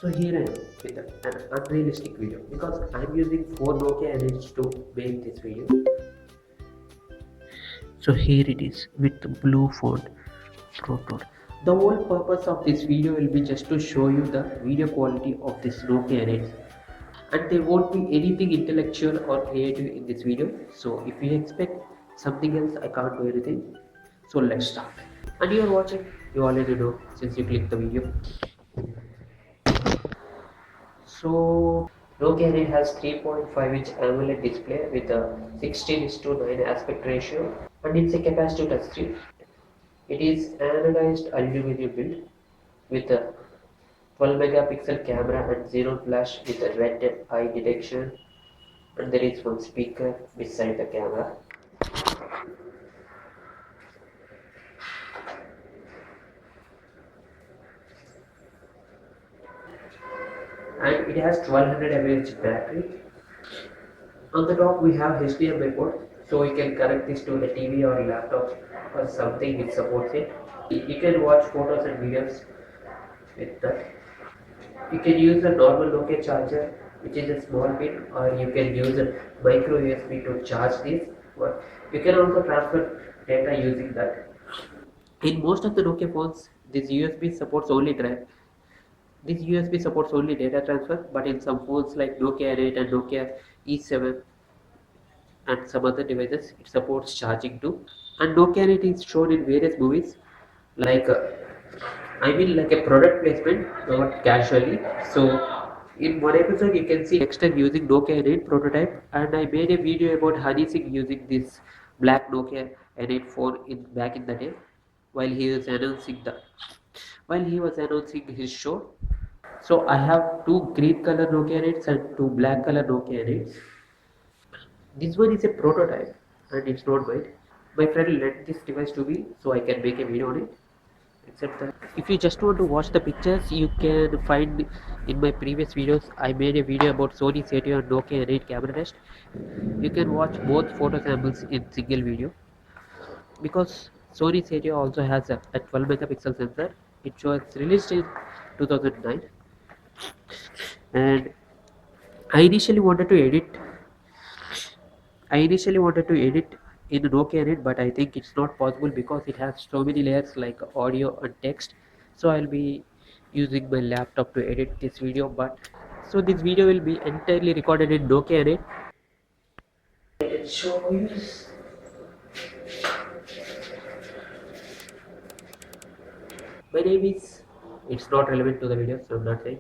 So here I am with an unrealistic video because I'm using 4 Nokia N8s to make this video. So here it is with the blue font Proton. The whole purpose of this video will be just to show you the video quality of this Nokia N8, and there won't be anything intellectual or creative in this video. So if you expect something else, I can't do anything. So let's start. And you are watching, you already know since you clicked the video. So Nokia N8 has 3.5-inch AMOLED display with a 16:9 aspect ratio, and it's a capacitive touchscreen. It is anodized aluminum build with a 12 megapixel camera and xenon flash with a red eye detection, and there is one speaker beside the camera. And it has 1200 mAh battery. On the top we have HDMI port, so you can connect this to a TV or laptop or something which supports it. You can watch photos and videos with that. You can use a normal Nokia charger, which is a small pin, or you can use a micro USB to charge this. But you can also transfer data using that. In most of the Nokia phones, this USB supports only data transfer, but in some phones like Nokia N8 and Nokia E7 and some other devices, it supports charging too. And Nokia N8 is shown in various movies, like like a product placement, not casually. So in one episode, you can see Dexter using Nokia N8 prototype, and I made a video about Honey Singh using this black Nokia N8 phone back in the day, while he was announcing his show. So I have two green color Nokia N8s and two black color Nokia N8s. This one is a prototype and it's not mine. My friend lent this device to me so I can make a video on it. Except that if you just want to watch the pictures, you can find in my previous videos. I made a video about Sony Satio and Nokia N8 camera test. You can watch both photo samples in single video, because Sony Satio also has a 12 megapixel sensor. It was released in 2009, and I initially wanted to edit in Nokia N8, but I think it's not possible because it has so many layers like audio and text. So I'll be using my laptop to edit this video. But so this video will be entirely recorded in Nokia N8. I can show you. My name is. It's not relevant to the video, so I'm not saying.